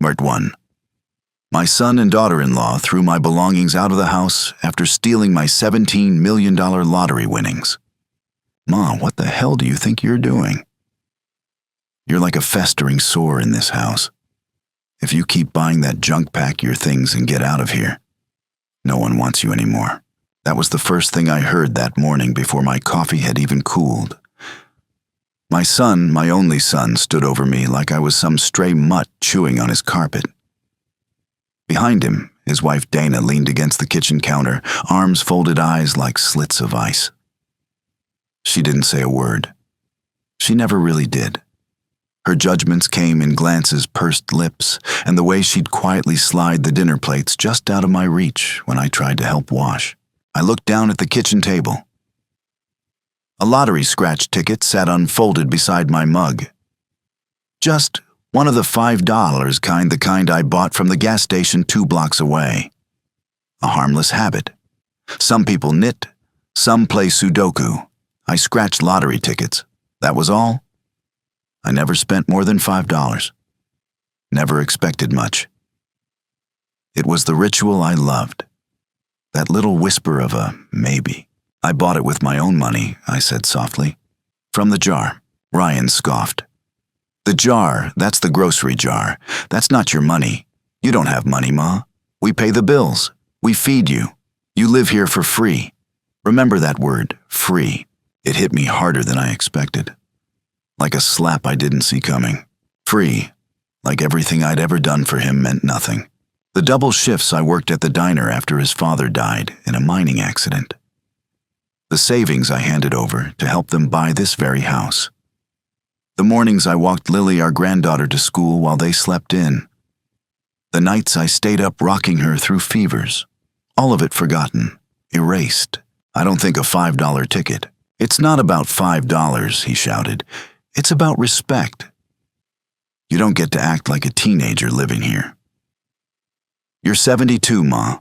Part 1. My son and daughter-in-law threw my belongings out of the house after stealing my $17 million lottery winnings. Ma, what the hell do you think you're doing? You're like a festering sore in this house. If you keep buying that junk, pack your things and get out of here. No one wants you anymore. That was the first thing I heard that morning before my coffee had even cooled. My son, my only son, stood over me like I was some stray mutt chewing on his carpet. Behind him, his wife Dana leaned against the kitchen counter, arms folded, eyes like slits of ice. She didn't say a word. She never really did. Her judgments came in glances, pursed lips, and the way she'd quietly slide the dinner plates just out of my reach when I tried to help wash. I looked down at the kitchen table. A lottery scratch ticket sat unfolded beside my mug. Just one of the $5 kind, the kind I bought from the gas station 2 blocks away. A harmless habit. Some people knit, some play Sudoku. I scratched lottery tickets. That was all. I never spent more than $5. Never expected much. It was the ritual I loved. That little whisper of a maybe. I bought it with my own money, I said softly. From the jar. Ryan scoffed. The jar, that's the grocery jar. That's not your money. You don't have money, Ma. We pay the bills. We feed you. You live here for free. Remember that word, free. It hit me harder than I expected. Like a slap I didn't see coming. Free, like everything I'd ever done for him meant nothing. The double shifts I worked at the diner after his father died in a mining accident. The savings I handed over to help them buy this very house. The mornings I walked Lily, our granddaughter, to school while they slept in. The nights I stayed up rocking her through fevers. All of it forgotten, erased. I don't think a $5 ticket. It's not about $5, he shouted. It's about respect. You don't get to act like a teenager living here. You're 72, Ma.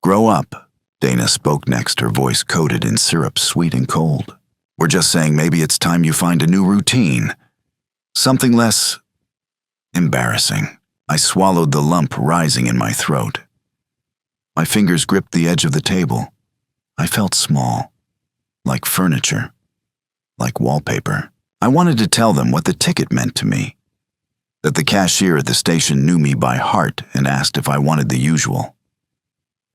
Grow up. Dana spoke next, her voice coated in syrup, sweet and cold. We're just saying maybe it's time you find a new routine. Something less embarrassing. I swallowed the lump rising in my throat. My fingers gripped the edge of the table. I felt small, like furniture, like wallpaper. I wanted to tell them what the ticket meant to me, that the cashier at the station knew me by heart and asked if I wanted the usual,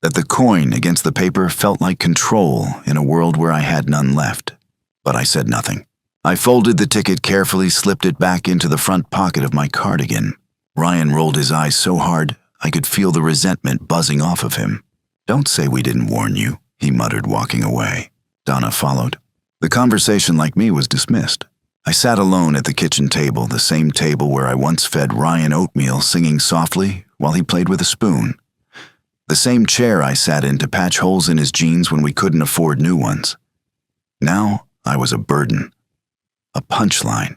that the coin against the paper felt like control in a world where I had none left. But I said nothing. I folded the ticket carefully, slipped it back into the front pocket of my cardigan. Ryan rolled his eyes so hard I could feel the resentment buzzing off of him. Don't say we didn't warn you, he muttered, walking away. Donna followed. The conversation, like me, was dismissed. I sat alone at the kitchen table, the same table where I once fed Ryan oatmeal, singing softly while he played with a spoon. The same chair I sat in to patch holes in his jeans when we couldn't afford new ones. Now I was a burden, a punchline,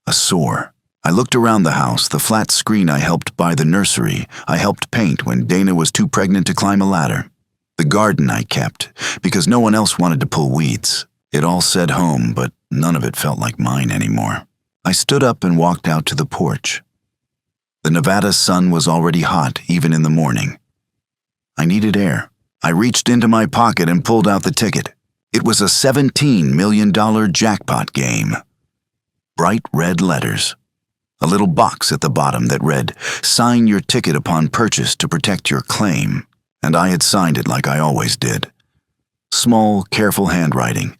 a sore. I looked around the house, the flat screen I helped buy, the nursery I helped paint when Dana was too pregnant to climb a ladder, the garden I kept because no one else wanted to pull weeds. It all said home, but none of it felt like mine anymore. I stood up and walked out to the porch. The Nevada sun was already hot, even in the morning. I needed air. I reached into my pocket and pulled out the ticket. It was a $17 million jackpot game. Bright red letters. A little box at the bottom that read, "Sign your ticket upon purchase to protect your claim." And I had signed it like I always did. Small, careful handwriting.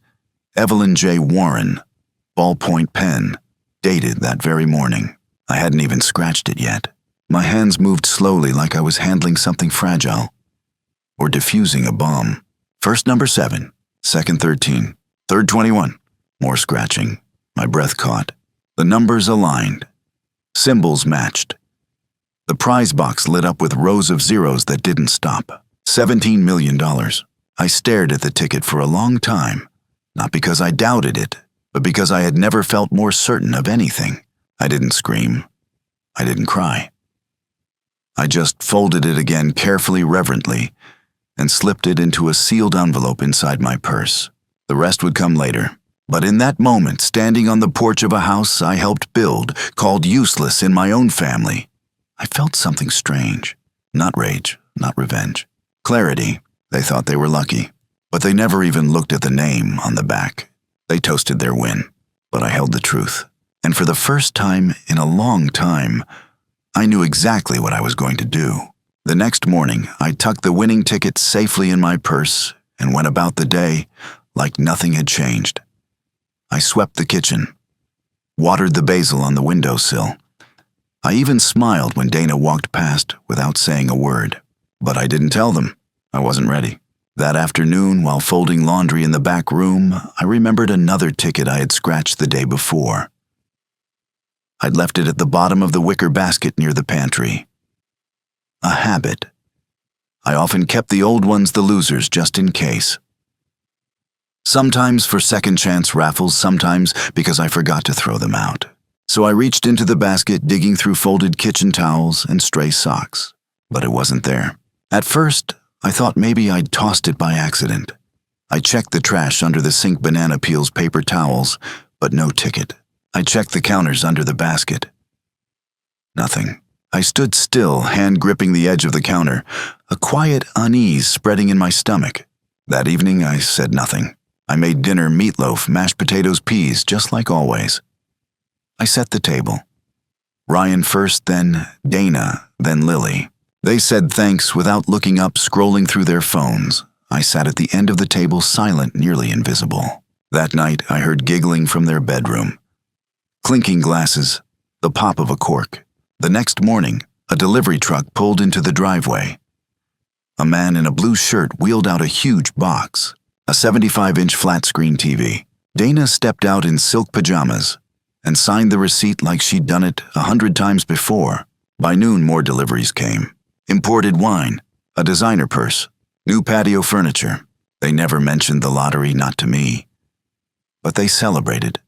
Evelyn J. Warren. Ballpoint pen. Dated that very morning. I hadn't even scratched it yet. My hands moved slowly like I was handling something fragile. Or diffusing a bomb. First number 7, second 13, third 21. More scratching. My breath caught. The numbers aligned. Symbols matched. The prize box lit up with rows of zeros that didn't stop. $17 million. I stared at the ticket for a long time, not because I doubted it, but because I had never felt more certain of anything. I didn't scream. I didn't cry. I just folded it again carefully, reverently, and slipped it into a sealed envelope inside my purse. The rest would come later. But in that moment, standing on the porch of a house I helped build, called useless in my own family, I felt something strange. Not rage, not revenge. Clarity. They thought they were lucky. But they never even looked at the name on the back. They toasted their win. But I held the truth. And for the first time in a long time, I knew exactly what I was going to do. The next morning, I tucked the winning ticket safely in my purse and went about the day like nothing had changed. I swept the kitchen, watered the basil on the windowsill. I even smiled when Dana walked past without saying a word. But I didn't tell them. I wasn't ready. That afternoon, while folding laundry in the back room, I remembered another ticket I had scratched the day before. I'd left it at the bottom of the wicker basket near the pantry. A habit. I often kept the old ones the losers just in case. Sometimes for second chance raffles, sometimes because I forgot to throw them out. So I reached into the basket, digging through folded kitchen towels and stray socks. But it wasn't there. At first, I thought maybe I'd tossed it by accident. I checked the trash under the sink banana peels paper towels, but no ticket. I checked the counters under the basket. Nothing. I stood still, hand gripping the edge of the counter, a quiet unease spreading in my stomach. That evening, I said nothing. I made dinner meatloaf, mashed potatoes, peas, just like always. I set the table. Ryan first, then Dana, then Lily. They said thanks without looking up, scrolling through their phones. I sat at the end of the table, silent, nearly invisible. That night, I heard giggling from their bedroom. Clinking glasses, the pop of a cork. The next morning, a delivery truck pulled into the driveway. A man in a blue shirt wheeled out a huge box, a 75-inch flat-screen TV. Dana stepped out in silk pajamas and signed the receipt like she'd done it 100 times before. By noon, more deliveries came. Imported wine, a designer purse, new patio furniture. They never mentioned the lottery, not to me. But they celebrated.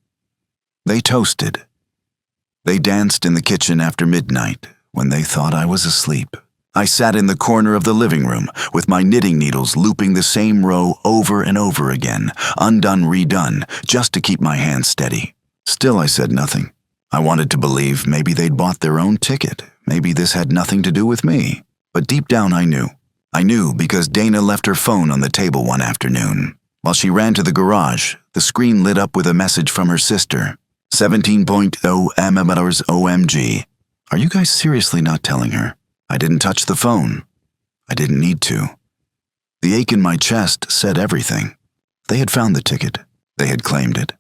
They toasted. They danced in the kitchen after midnight when they thought I was asleep. I sat in the corner of the living room with my knitting needles looping the same row over and over again, undone, redone, just to keep my hands steady. Still, I said nothing. I wanted to believe maybe they'd bought their own ticket. Maybe this had nothing to do with me. But deep down I knew. I knew because Dana left her phone on the table one afternoon. While she ran to the garage, the screen lit up with a message from her sister. 17.0 mmHg OMG. Are you guys seriously not telling her? I didn't touch the phone. I didn't need to. The ache in my chest said everything. They had found the ticket. They had claimed it.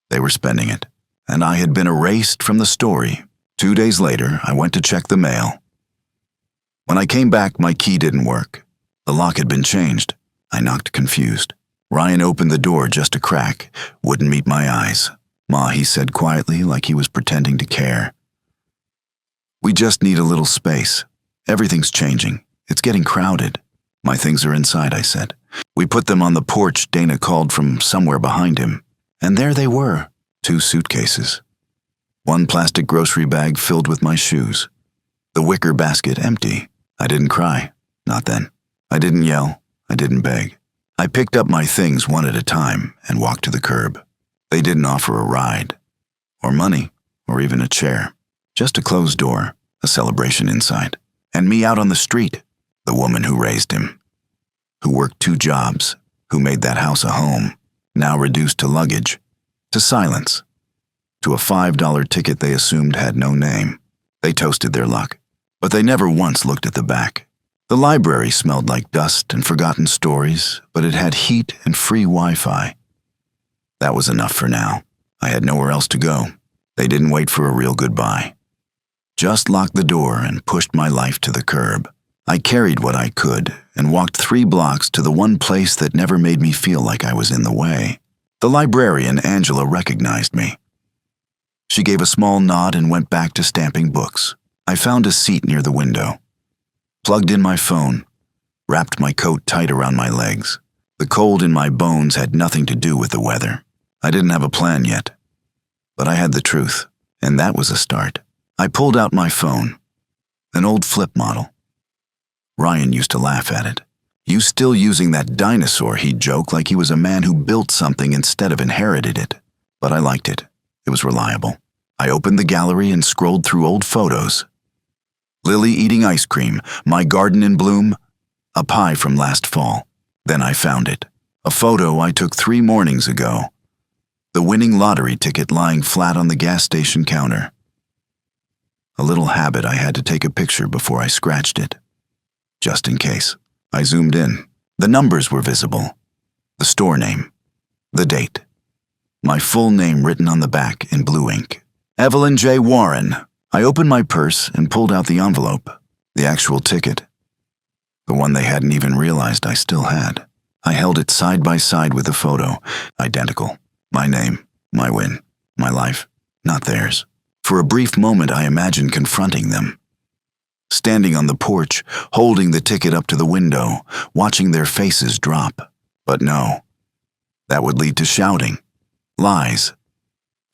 They were spending it. And I had been erased from the story. 2 days later, I went to check the mail. When I came back, my key didn't work. The lock had been changed. I knocked confused. Ryan opened the door just a crack, wouldn't meet my eyes. Ma, he said quietly, like he was pretending to care. We just need a little space. Everything's changing. It's getting crowded. My things are inside, I said. We put them on the porch Dana called from somewhere behind him. And there they were, 2 suitcases. 1 plastic grocery bag filled with my shoes. The wicker basket empty. I didn't cry. Not then. I didn't yell. I didn't beg. I picked up my things one at a time and walked to the curb. They didn't offer a ride, or money, or even a chair. Just a closed door, a celebration inside. And me out on the street, the woman who raised him, who worked 2 jobs, who made that house a home, now reduced to luggage, to silence, to a $5 ticket they assumed had no name. They toasted their luck, but they never once looked at the back. The library smelled like dust and forgotten stories, but it had heat and free Wi-Fi. That was enough for now. I had nowhere else to go. They didn't wait for a real goodbye. Just locked the door and pushed my life to the curb. I carried what I could and walked 3 blocks to the one place that never made me feel like I was in the way. The librarian, Angela, recognized me. She gave a small nod and went back to stamping books. I found a seat near the window, plugged in my phone, wrapped my coat tight around my legs. The cold in my bones had nothing to do with the weather. I didn't have a plan yet, but I had the truth, and that was a start. I pulled out my phone, an old flip model. Ryan used to laugh at it. You still using that dinosaur, he'd joke like he was a man who built something instead of inherited it. But I liked it. It was reliable. I opened the gallery and scrolled through old photos. Lily eating ice cream, my garden in bloom, a pie from last fall. Then I found it. A photo I took 3 mornings ago. The winning lottery ticket lying flat on the gas station counter. A little habit I had to take a picture before I scratched it. Just in case. I zoomed in. The numbers were visible. The store name. The date. My full name written on the back in blue ink. Evelyn J. Warren. I opened my purse and pulled out the envelope. The actual ticket. The one they hadn't even realized I still had. I held it side by side with the photo. Identical. My name. My win. My life. Not theirs. For a brief moment I imagined confronting them. Standing on the porch, holding the ticket up to the window, watching their faces drop. But no. That would lead to shouting. Lies.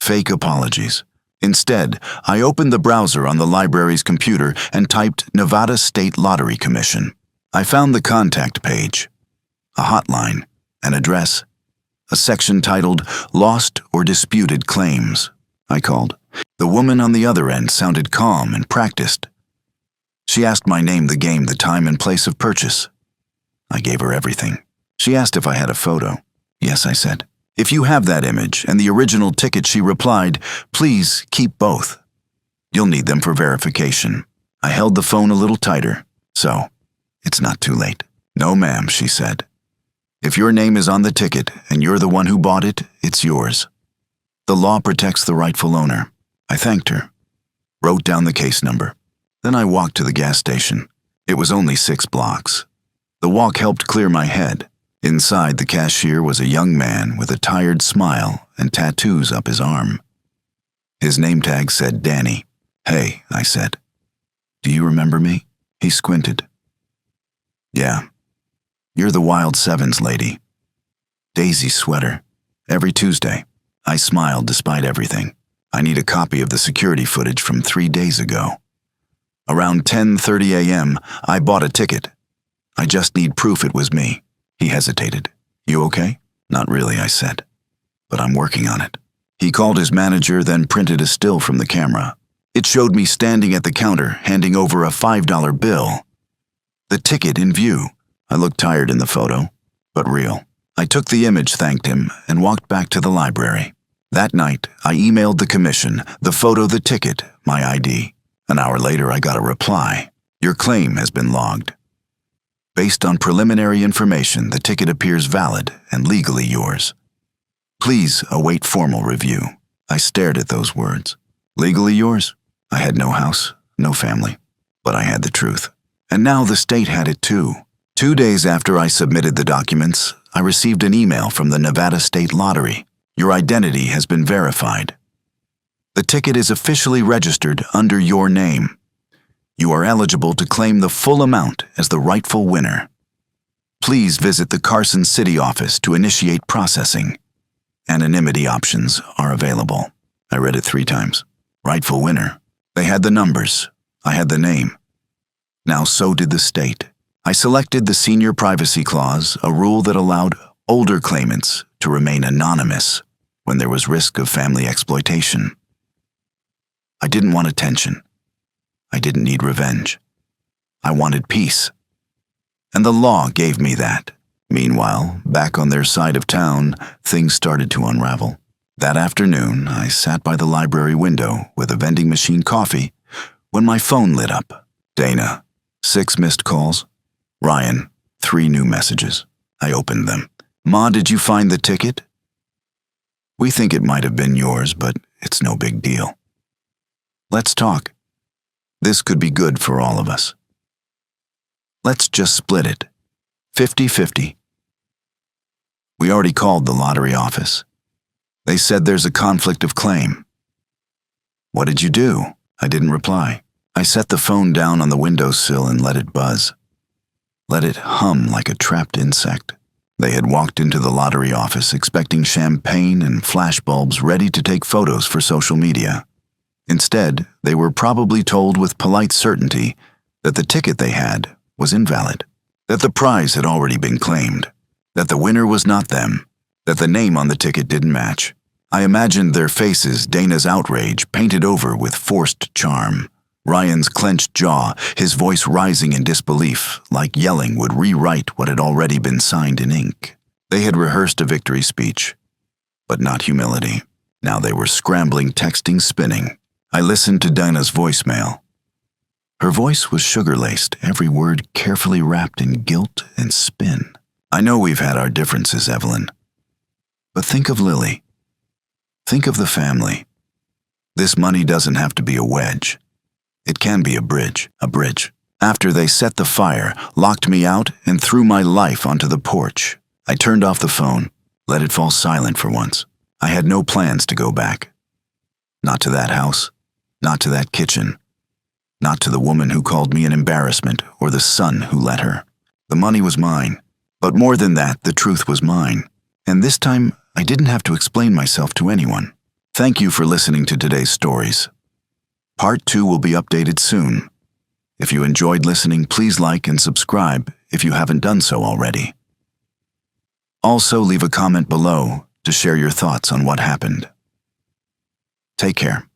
Fake apologies. Instead, I opened the browser on the library's computer and typed Nevada State Lottery Commission. I found the contact page. A hotline. An address. A section titled Lost or Disputed Claims. I called. The woman on the other end sounded calm and practiced. She asked my name, the game, the time and place of purchase. I gave her everything. She asked if I had a photo. Yes, I said. If you have that image and the original ticket, she replied, please keep both. You'll need them for verification. I held the phone a little tighter. So, it's not too late. No, ma'am, she said. If your name is on the ticket and you're the one who bought it, it's yours. The law protects the rightful owner. I thanked her, wrote down the case number. Then I walked to the gas station. It was only 6 blocks. The walk helped clear my head. Inside, the cashier was a young man with a tired smile and tattoos up his arm. His name tag said Danny. Hey, I said. Do you remember me? He squinted. Yeah. You're the Wild Sevens lady. Daisy sweater. Every Tuesday. I smiled despite everything. I need a copy of the security footage from 3 days ago. Around 10:30 a.m., I bought a ticket. I just need proof it was me. He hesitated. You okay? Not really, I said. But I'm working on it. He called his manager, then printed a still from the camera. It showed me standing at the counter, handing over a $5 bill. The ticket in view. I looked tired in the photo, but real. I took the image, thanked him, and walked back to the library. That night, I emailed the commission, the photo, the ticket, my ID. An hour later, I got a reply. Your claim has been logged. Based on preliminary information, the ticket appears valid and legally yours. Please await formal review. I stared at those words. Legally yours? I had no house, no family, but I had the truth. And now the state had it too. 2 days after I submitted the documents, I received an email from the Nevada State Lottery. Your identity has been verified. The ticket is officially registered under your name. You are eligible to claim the full amount as the rightful winner. Please visit the Carson City office to initiate processing. Anonymity options are available. I read it 3 times. Rightful winner. They had the numbers. I had the name. Now so did the state. I selected the senior privacy clause, a rule that allowed older claimants to remain anonymous when there was risk of family exploitation. I didn't want attention. I didn't need revenge. I wanted peace. And the law gave me that. Meanwhile, back on their side of town, things started to unravel. That afternoon, I sat by the library window with a vending machine coffee when my phone lit up. Dana, 6 missed calls. Ryan, 3 new messages. I opened them. Ma, did you find the ticket? We think it might have been yours, but it's no big deal. Let's talk. This could be good for all of us. Let's just split it. 50-50. We already called the lottery office. They said there's a conflict of claim. What did you do? I didn't reply. I set the phone down on the windowsill and let it buzz. Let it hum like a trapped insect. They had walked into the lottery office expecting champagne and flashbulbs ready to take photos for social media. Instead, they were probably told with polite certainty that the ticket they had was invalid, that the prize had already been claimed, that the winner was not them, that the name on the ticket didn't match. I imagined their faces, Dana's outrage, painted over with forced charm. Ryan's clenched jaw, his voice rising in disbelief, like yelling would rewrite what had already been signed in ink. They had rehearsed a victory speech, but not humility. Now they were scrambling, texting, spinning. I listened to Dinah's voicemail. Her voice was sugar-laced, every word carefully wrapped in guilt and spin. I know we've had our differences, Evelyn. But think of Lily. Think of the family. This money doesn't have to be a wedge. It can be a bridge. After they set the fire, locked me out, and threw my life onto the porch, I turned off the phone, let it fall silent for once. I had no plans to go back. Not to that house, not to that kitchen, not to the woman who called me an embarrassment or the son who let her. The money was mine, but more than that, the truth was mine. And this time, I didn't have to explain myself to anyone. Thank you for listening to today's stories. Part 2 will be updated soon. If you enjoyed listening, please like and subscribe if you haven't done so already. Also, leave a comment below to share your thoughts on what happened. Take care.